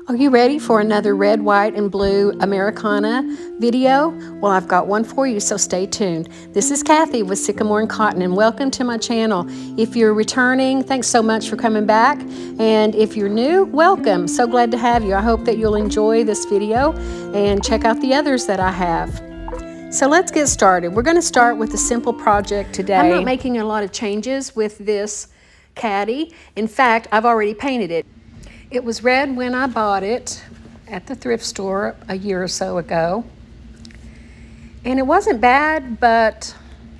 Are you ready for another red, white, and blue Americana video? Well, I've got one for you, so stay tuned. This is Kathy with Sycamore and Cotton, and welcome to my channel. If you're returning, thanks so much for coming back. And if you're new, welcome. So glad to have you. I hope that you'll enjoy this video and check out the others that I have. So let's get started. We're going to start with a simple project today. I'm not making a lot of changes with this caddy. In fact, I've already painted it. It was red when I bought it at the thrift store a year or so ago. And it wasn't bad, but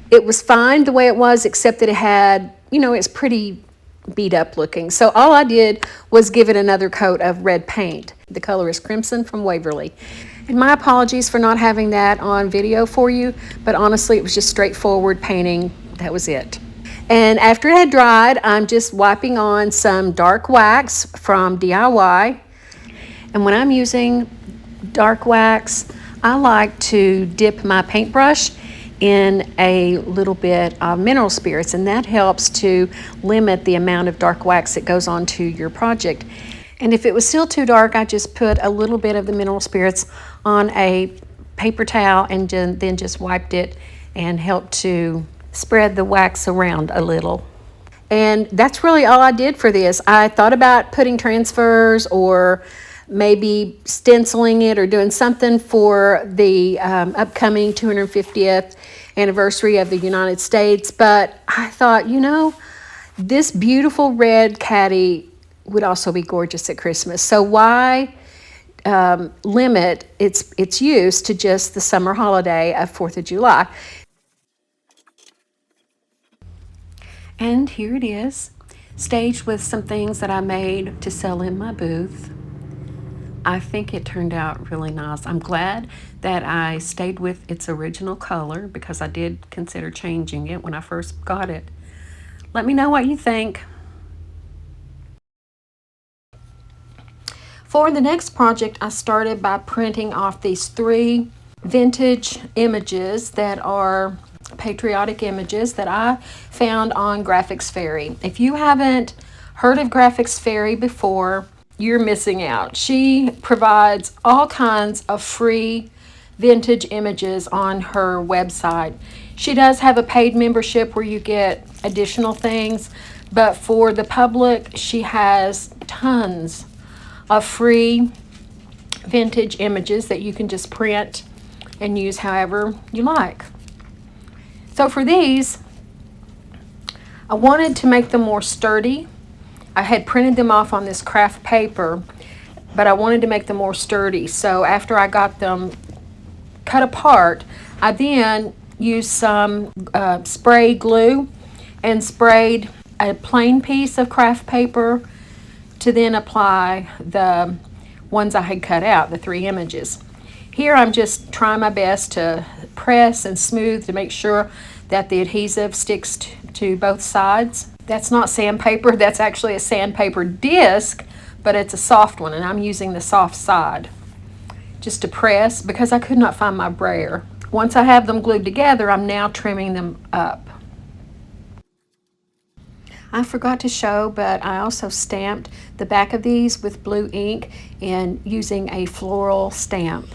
it was fine the way it was, except that it had, it's pretty beat up looking. So all I did was give it another coat of red paint. The color is Crimson from Waverly. And my apologies for not having that on video for you, but honestly, it was just straightforward painting. That was it. And after it had dried, I'm just wiping on some dark wax from DIY. And when I'm using dark wax, I like to dip my paintbrush in a little bit of mineral spirits, and that helps to limit the amount of dark wax that goes onto your project. And if it was still too dark, I just put a little bit of the mineral spirits on a paper towel and then just wiped it and helped to spread the wax around a little. And that's really all I did for this. I thought about putting transfers or maybe stenciling it or doing something for the upcoming 250th anniversary of the United States, but I thought, this beautiful red caddy would also be gorgeous at Christmas. So why limit its use to just the summer holiday of 4th of July? And here it is, staged with some things that I made to sell in my booth. I think it turned out really nice. I'm glad that I stayed with its original color because I did consider changing it when I first got it. Let me know what you think. For the next project, I started by printing off these 3 vintage images that are Patriotic images that I found on Graphics Fairy. If you haven't heard of Graphics Fairy before, you're missing out. She provides all kinds of free vintage images on her website. She does have a paid membership where you get additional things, but for the public, she has tons of free vintage images that you can just print and use however you like. So for these, I wanted to make them more sturdy. I had printed them off on this craft paper, but I wanted to make them more sturdy. So after I got them cut apart, I then used some spray glue and sprayed a plain piece of craft paper to then apply the ones I had cut out, the 3 images. Here I'm just trying my best to press and smooth to make sure that the adhesive sticks to both sides. That's not sandpaper, that's actually a sandpaper disc, but it's a soft one, and I'm using the soft side just to press because I could not find my brayer. Once I have them glued together, I'm now trimming them up. I forgot to show, but I also stamped the back of these with blue ink and using a floral stamp,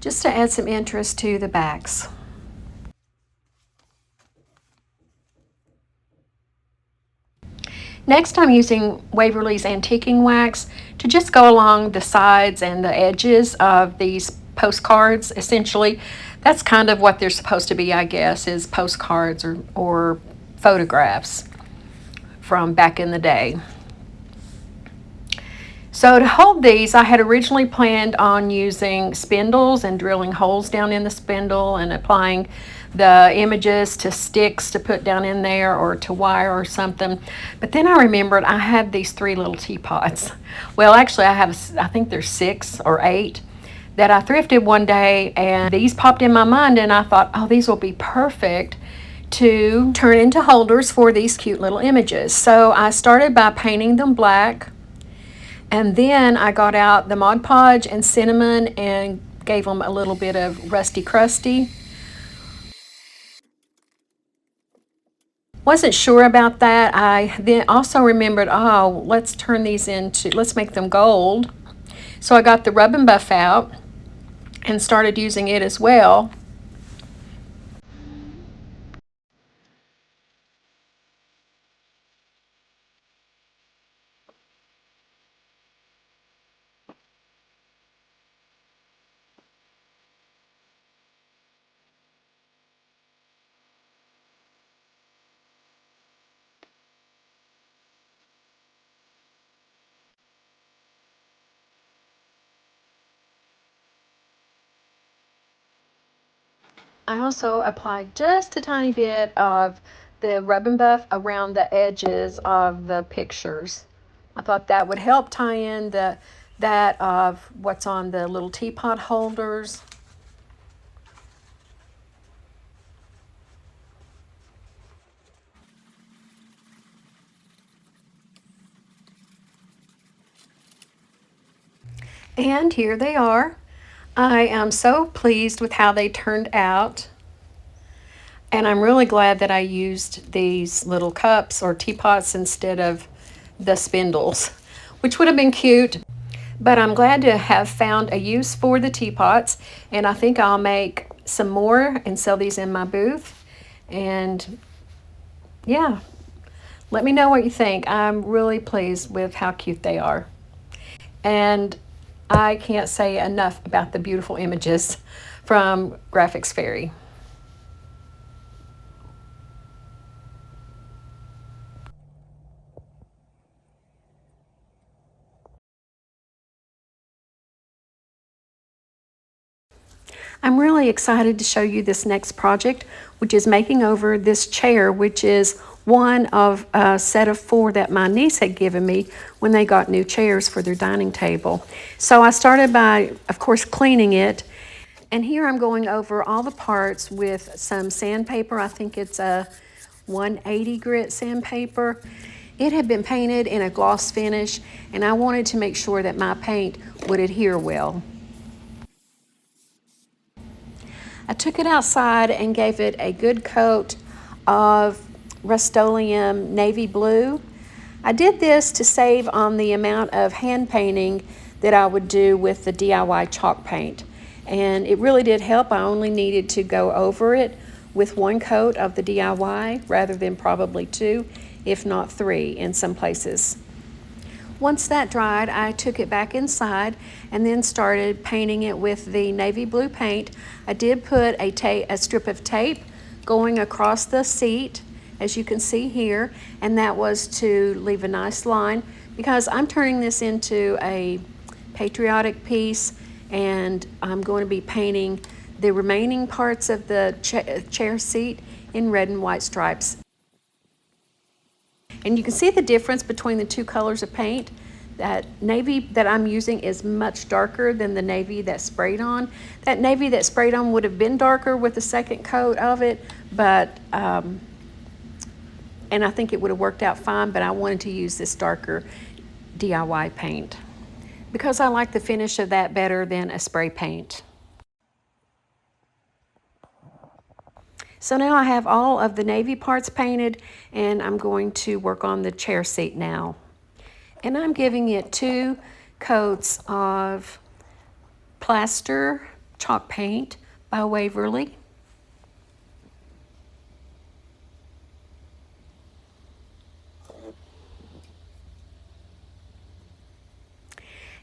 just to add some interest to the backs. Next, I'm using Waverly's antiquing wax to just go along the sides and the edges of these postcards. Essentially, that's kind of what they're supposed to be, I guess, is postcards or photographs from back in the day. So to hold these, I had originally planned on using spindles and drilling holes down in the spindle and applying the images to sticks to put down in there or to wire or something. But then I remembered I had these 3 little teapots. Well, actually I think there's 6 or 8 that I thrifted one day, and these popped in my mind, and I thought, oh, these will be perfect to turn into holders for these cute little images. So I started by painting them black, and then I got out the Mod Podge and cinnamon and gave them a little bit of Rusty Crusty. Wasn't sure about that. I then also remembered, let's make them gold. So I got the rub and buff out and started using it as well. I also applied just a tiny bit of the rub and buff around the edges of the pictures. I thought that would help tie in that of what's on the little teapot holders. And here they are. I am so pleased with how they turned out. And I'm really glad that I used these little cups or teapots instead of the spindles, which would have been cute. But I'm glad to have found a use for the teapots. And I think I'll make some more and sell these in my booth. And yeah, let me know what you think. I'm really pleased with how cute they are. And I can't say enough about the beautiful images from Graphics Fairy. I'm really excited to show you this next project, which is making over this chair, which is one of a set of 4 that my niece had given me when they got new chairs for their dining table. So I started by, of course, cleaning it. And here I'm going over all the parts with some sandpaper. I think it's a 180 grit sandpaper. It had been painted in a gloss finish, and I wanted to make sure that my paint would adhere well. I took it outside and gave it a good coat of Rust-Oleum navy blue. I did this to save on the amount of hand painting that I would do with the DIY chalk paint. And it really did help. I only needed to go over it with 1 coat of the DIY rather than probably 2, if not 3 in some places. Once that dried, I took it back inside and then started painting it with the navy blue paint. I did put a strip of tape going across the seat, as you can see here, and that was to leave a nice line because I'm turning this into a Patriotic piece, and I'm going to be painting the remaining parts of the chair seat in red and white stripes. And you can see the difference between the 2 colors of paint. That navy that I'm using is much darker than the navy that sprayed on. That navy that sprayed on would have been darker with the second coat of it, but and I think it would have worked out fine, but I wanted to use this darker DIY paint because I like the finish of that better than a spray paint. So now I have all of the navy parts painted, and I'm going to work on the chair seat now. And I'm giving it 2 coats of plaster chalk paint by Waverly.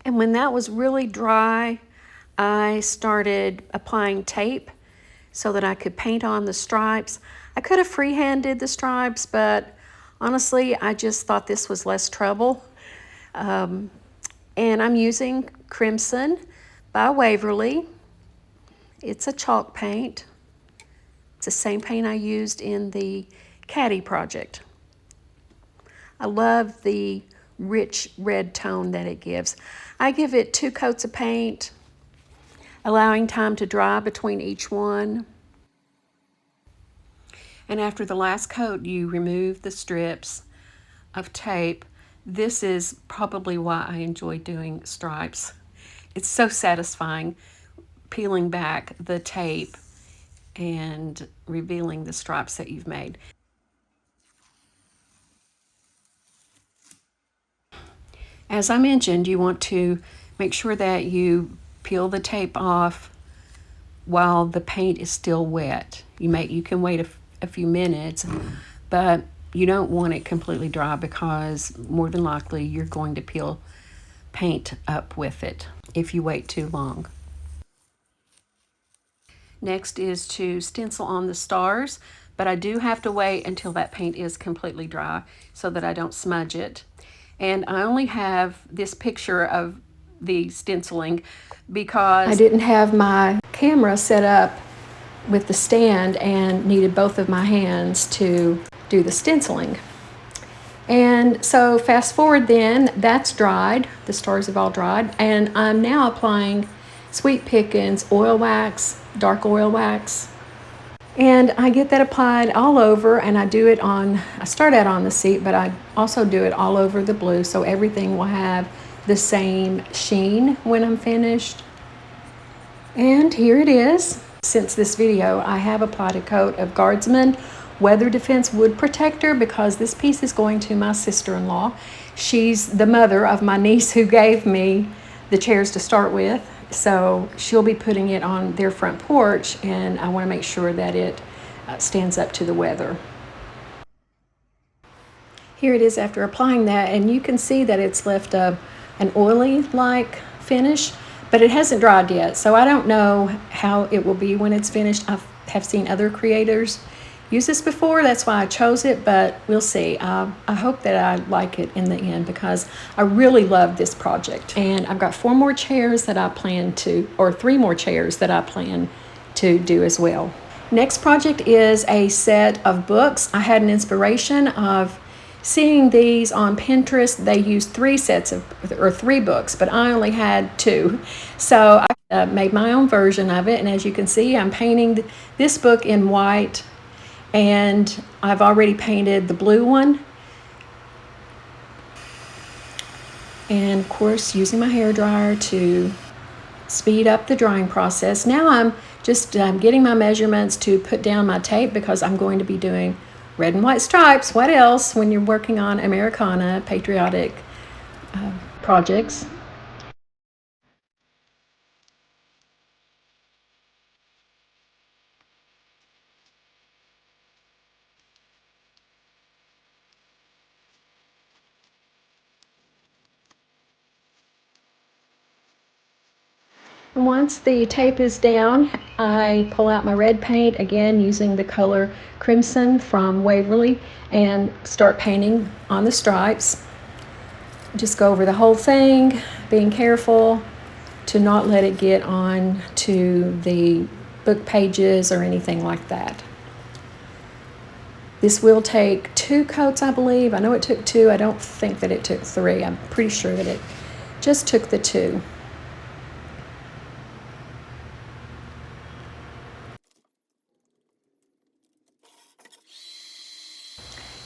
And when that was really dry, I started applying tape so that I could paint on the stripes. I could have freehanded the stripes, but honestly, I just thought this was less trouble. And I'm using Crimson by Waverly. It's a chalk paint. It's the same paint I used in the caddy project. I love the rich red tone that it gives. I give it 2 coats of paint, allowing time to dry between each one. And after the last coat, you remove the strips of tape. This is probably why I enjoy doing stripes. It's so satisfying peeling back the tape and revealing the stripes that you've made. As I mentioned, you want to Make sure that you peel the tape off while the paint is still wet. You can wait a few minutes, but you don't want it completely dry because more than likely you're going to peel paint up with it if you wait too long. Next is to stencil on the stars, but I do have to wait until that paint is completely dry so that I don't smudge it. And I only have this picture of the stenciling because I didn't have my camera set up with the stand and needed both of my hands to do the stenciling. And so fast forward then, that's dried, the stars have all dried, and I'm now applying Sweet Pickins oil wax, dark oil wax. And I get that applied all over, and I start out on the seat, but I also do it all over the blue so everything will have the same sheen when I'm finished. And here it is. Since this video, I have applied a coat of Guardsman Weather Defense Wood Protector because this piece is going to my sister-in-law. She's the mother of my niece who gave me the chairs to start with. So she'll be putting it on their front porch, and I want to make sure that it stands up to the weather. Here it is after applying that, and you can see that it's left an oily-like finish, but it hasn't dried yet, so I don't know how it will be when it's finished. I have seen other creators use this before, that's why I chose it, but we'll see. I hope that I like it in the end because I really love this project. And I've got 4 more chairs that I plan to, or 3 more chairs that I plan to do as well. Next project is a set of books. I had an inspiration of seeing these on Pinterest. They used 3 books, but I only had 2. So I made my own version of it, and as you can see, I'm painting this book in white, and I've already painted the blue one. And of course, using my hairdryer to speed up the drying process. Now I'm just getting my measurements to put down my tape because I'm going to be doing red and white stripes. What else when you're working on Americana patriotic projects? Once the tape is down, I pull out my red paint, again using the color Crimson from Waverly, and start painting on the stripes. Just go over the whole thing, being careful to not let it get on to the book pages or anything like that. This will take 2 coats, I believe. I know it took 2. I don't think that it took 3. I'm pretty sure that it just took the 2.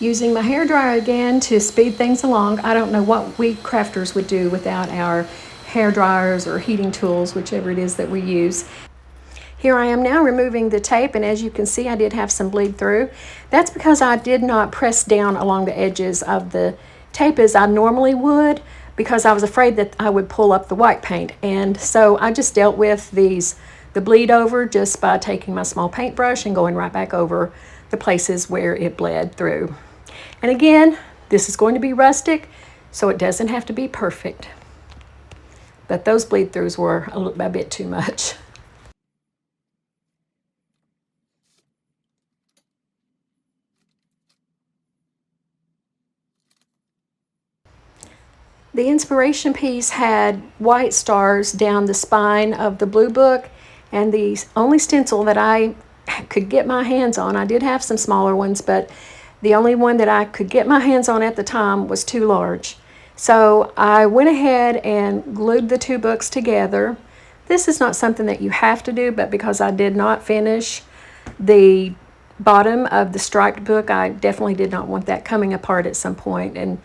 Using my hairdryer again to speed things along. I don't know what we crafters would do without our hair dryers or heating tools, whichever it is that we use. Here I am now removing the tape, and as you can see, I did have some bleed through. That's because I did not press down along the edges of the tape as I normally would, because I was afraid that I would pull up the white paint. And so I just dealt with the bleed over just by taking my small paintbrush and going right back over the places where it bled through. And again, this is going to be rustic, so it doesn't have to be perfect. But those bleed throughs were a bit too much. The inspiration piece had white stars down the spine of the blue book, and the only stencil that I could get my hands on, I did have some smaller ones, but the only one that I could get my hands on at the time was too large. So I went ahead and glued the 2 books together. This is not something that you have to do, but because I did not finish the bottom of the striped book, I definitely did not want that coming apart at some point. And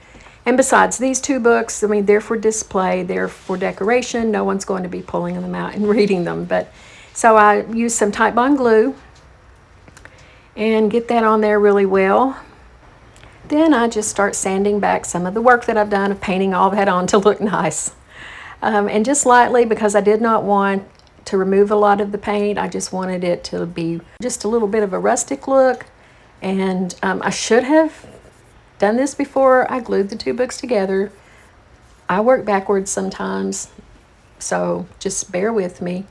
besides, these 2 books, I mean, they're for display, they're for decoration. No one's going to be pulling them out and reading them. But so I used some Titebond glue and get that on there really well. Then I just start sanding back some of the work that I've done of painting all that on to look nice. And just lightly, because I did not want to remove a lot of the paint. I just wanted it to be just a little bit of a rustic look. And I should have done this before I glued the two books together. I work backwards sometimes, so just bear with me.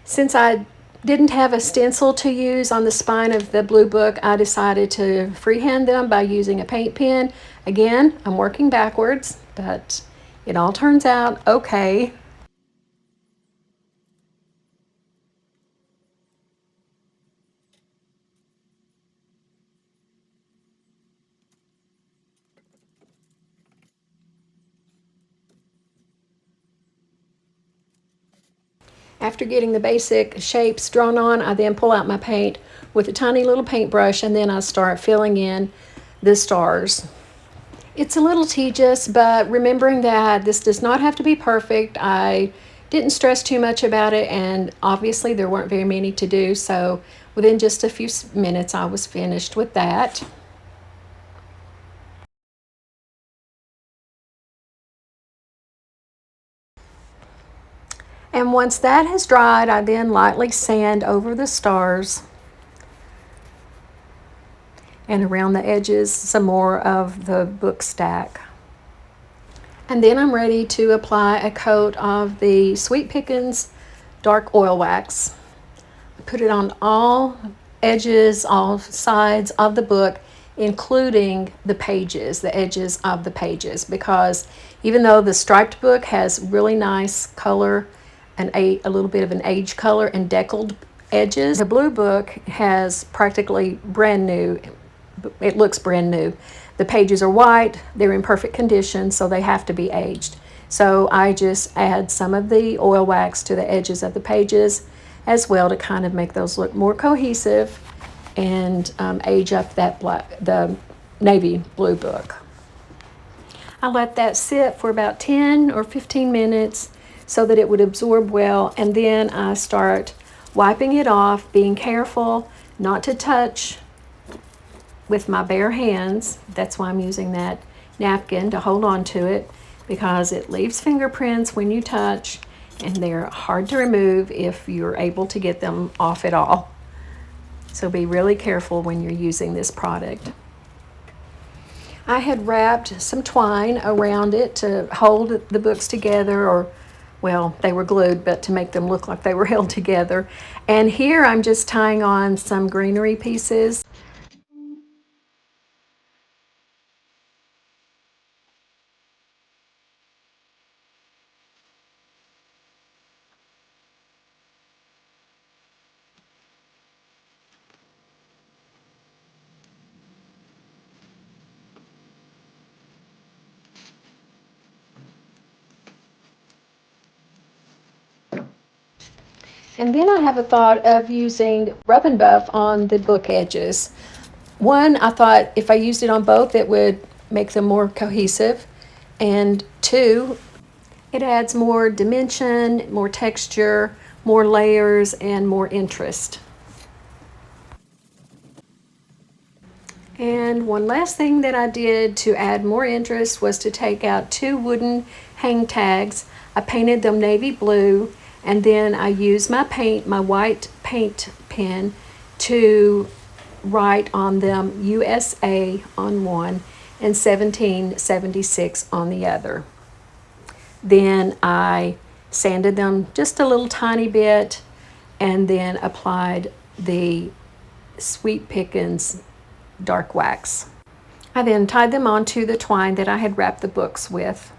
Since I didn't have a stencil to use on the spine of the blue book, I decided to freehand them by using a paint pen. Again, I'm working backwards, but it all turns out okay. After getting the basic shapes drawn on, I then pull out my paint with a tiny little paintbrush, and then I start filling in the stars. It's a little tedious, but remembering that this does not have to be perfect, I didn't stress too much about it, and obviously there weren't very many to do, so within just a few minutes I was finished with that. And once that has dried, I then lightly sand over the stars and around the edges some more of the book stack. And then I'm ready to apply a coat of the Sweet Pickins dark oil wax. I put it on all edges, all sides of the book, including the pages, the edges of the pages, because even though the striped book has really nice color and a little bit of an age color and deckled edges, the blue book has practically brand new. It looks brand new. The pages are white, they're in perfect condition, so they have to be aged. So I just add some of the oil wax to the edges of the pages as well to kind of make those look more cohesive and age up the navy blue book. I let that sit for about 10 or 15 minutes so that it would absorb well, and then I start wiping it off, being careful not to touch with my bare hands. That's why I'm using that napkin to hold on to it, because it leaves fingerprints when you touch, and they're hard to remove if you're able to get them off at all. So be really careful when you're using this product. I had wrapped some twine around it to hold the books together, or well, they were glued, but to make them look like they were held together. And here I'm just tying on some greenery pieces. And then I have a thought of using Rub and Buff on the book edges. One, I thought if I used it on both, it would make them more cohesive. And two, it adds more dimension, more texture, more layers, and more interest. And one last thing that I did to add more interest was to take out two wooden hang tags. I painted them navy blue, and then I used my white paint pen, to write on them USA on one and 1776 on the other. Then I sanded them just a little tiny bit and then applied the Sweet Pickins dark wax. I then tied them onto the twine that I had wrapped the books with.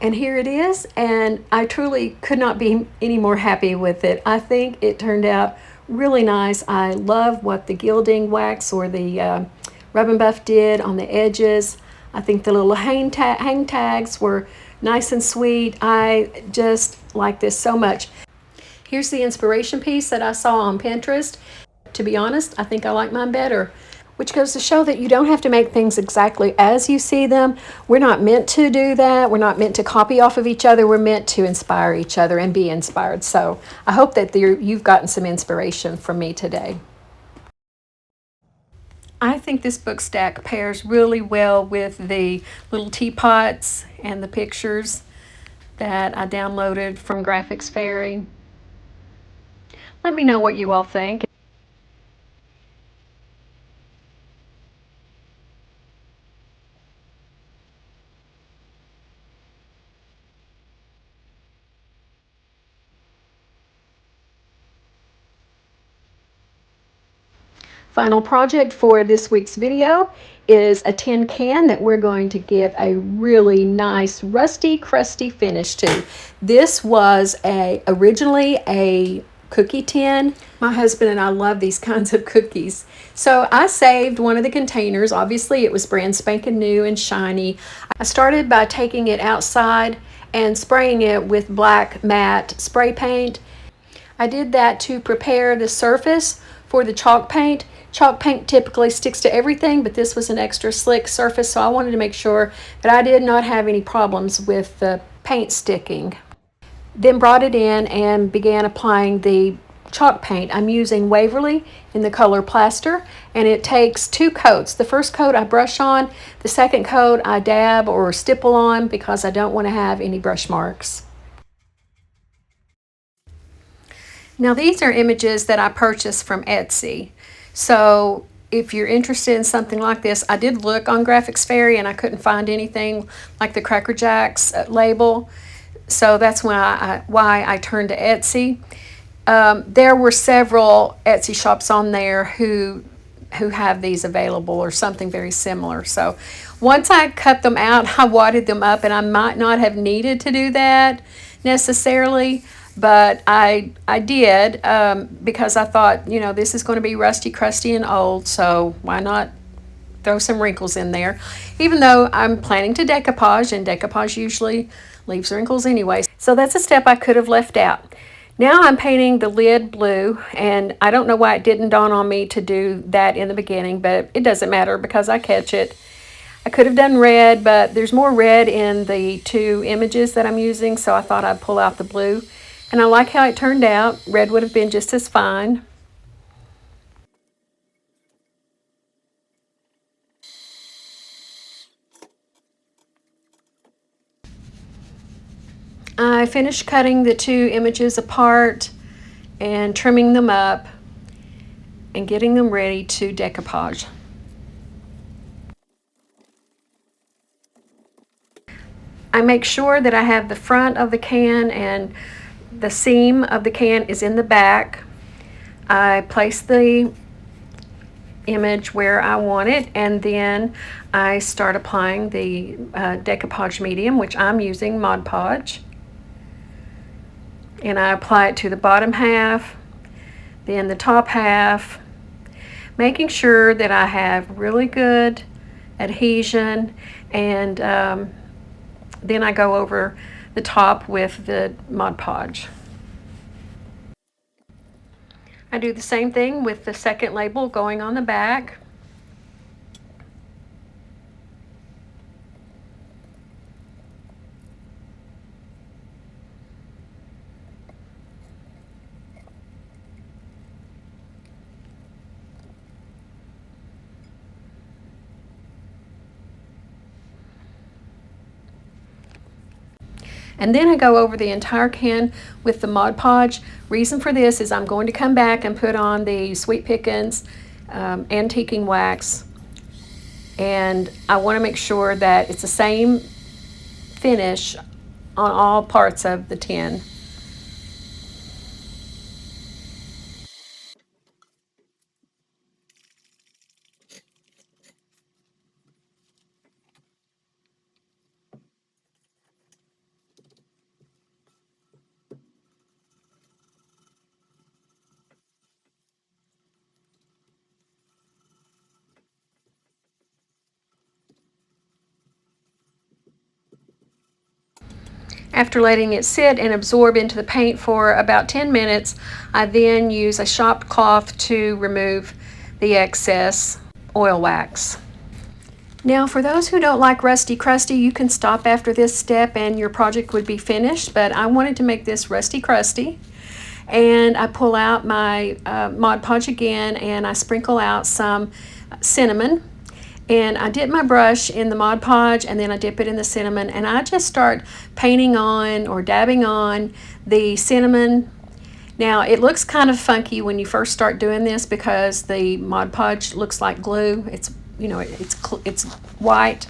And here it is, and I truly could not be any more happy with it. I think it turned out really nice. I love what the gilding wax or the Rub and Buff did on the edges. I think the little hang tags were nice and sweet. I just like this so much. Here's the inspiration piece that I saw on Pinterest. To be honest, I think I like mine better, which goes to show that you don't have to make things exactly as you see them. We're not meant to do that. We're not meant to copy off of each other. We're meant to inspire each other and be inspired. So I hope that you've gotten some inspiration from me today. I think this book stack pairs really well with the little teapots and the pictures that I downloaded from Graphics Fairy. Let me know what you all think. Final project for this week's video is a tin can that we're going to give a really nice rusty crusty finish to. This was originally a cookie tin. My husband and I love these kinds of cookies. So I saved one of the containers. Obviously it was brand spanking new and shiny. I started by taking it outside and spraying it with black matte spray paint. I did that to prepare the surface for the chalk paint. Chalk paint typically sticks to everything, but this was an extra slick surface, so I wanted to make sure that I did not have any problems with the paint sticking. Then brought it in and began applying the chalk paint. I'm using Waverly in the color Plaster, and it takes 2 coats. The first coat I brush on, the second coat I dab or stipple on because I don't want to have any brush marks. Now these are images that I purchased from Etsy. So if you're interested in something like this, I did look on Graphics Fairy and I couldn't find anything like the Cracker Jacks label. So that's why I turned to Etsy. There were several Etsy shops on there who have these available or something very similar. So once I cut them out, I wadded them up, and I might not have needed to do that necessarily, but I did because I thought, you know, this is going to be rusty, crusty, and old, so why not throw some wrinkles in there? Even though I'm planning to decoupage, and decoupage usually leaves wrinkles anyway. So that's a step I could have left out. Now I'm painting the lid blue, and I don't know why it didn't dawn on me to do that in the beginning, but it doesn't matter because I catch it. I could have done red, but there's more red in the 2 images that I'm using, so I thought I'd pull out the blue. And I like how it turned out. Red would have been just as fine. I finished cutting the 2 images apart and trimming them up and getting them ready to decoupage. I make sure that I have the front of the can and the seam of the can is in the back. I place the image where I want it, and then I start applying the decoupage medium, which I'm using Mod Podge. And I apply it to the bottom half, then the top half, making sure that I have really good adhesion, and then I go over the top with the Mod Podge. I do the same thing with the second label going on the back. And then I go over the entire can with the Mod Podge. Reason for this is I'm going to come back and put on the Sweet Pickins antiquing wax. And I want to make sure that it's the same finish on all parts of the tin. After letting it sit and absorb into the paint for about 10 minutes, I then use a shop cloth to remove the excess oil wax. Now, for those who don't like rusty crusty, you can stop after this step and your project would be finished, but I wanted to make this rusty crusty. And I pull out my Mod Podge again, and I sprinkle out some cinnamon. And I dip my brush in the Mod Podge, and then I dip it in the cinnamon, and I just start painting on or dabbing on the cinnamon. Now it looks kind of funky when you first start doing this because the Mod Podge looks like glue. It's, you know, it's white,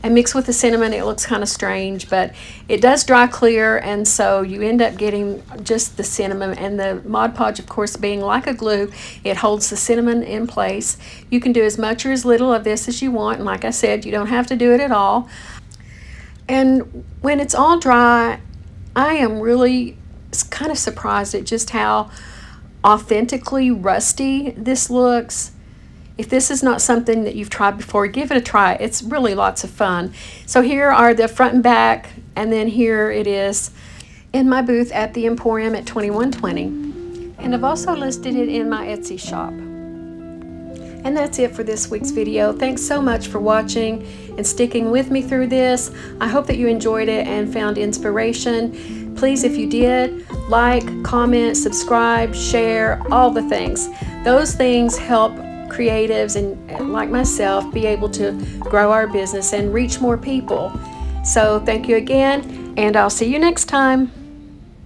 and mixed with the cinnamon it looks kind of strange, but it does dry clear, and so you end up getting just the cinnamon. And the Mod Podge, of course, being like a glue, it holds the cinnamon in place. You can do as much or as little of this as you want, and like I said, you don't have to do it at all. And when it's all dry, I am really kind of surprised at just how authentically rusty this looks. If this is not something that you've tried before, give it a try. It's really lots of fun. So here are the front and back, and then here it is in my booth at the Emporium at 2120. And I've also listed it in my Etsy shop. And that's it for this week's video. Thanks so much for watching and sticking with me through this. I hope that you enjoyed it and found inspiration. Please, if you did, like, comment, subscribe, share, all the things. Those things help creatives and like myself be able to grow our business and reach more people. So thank you again, and I'll see you next time.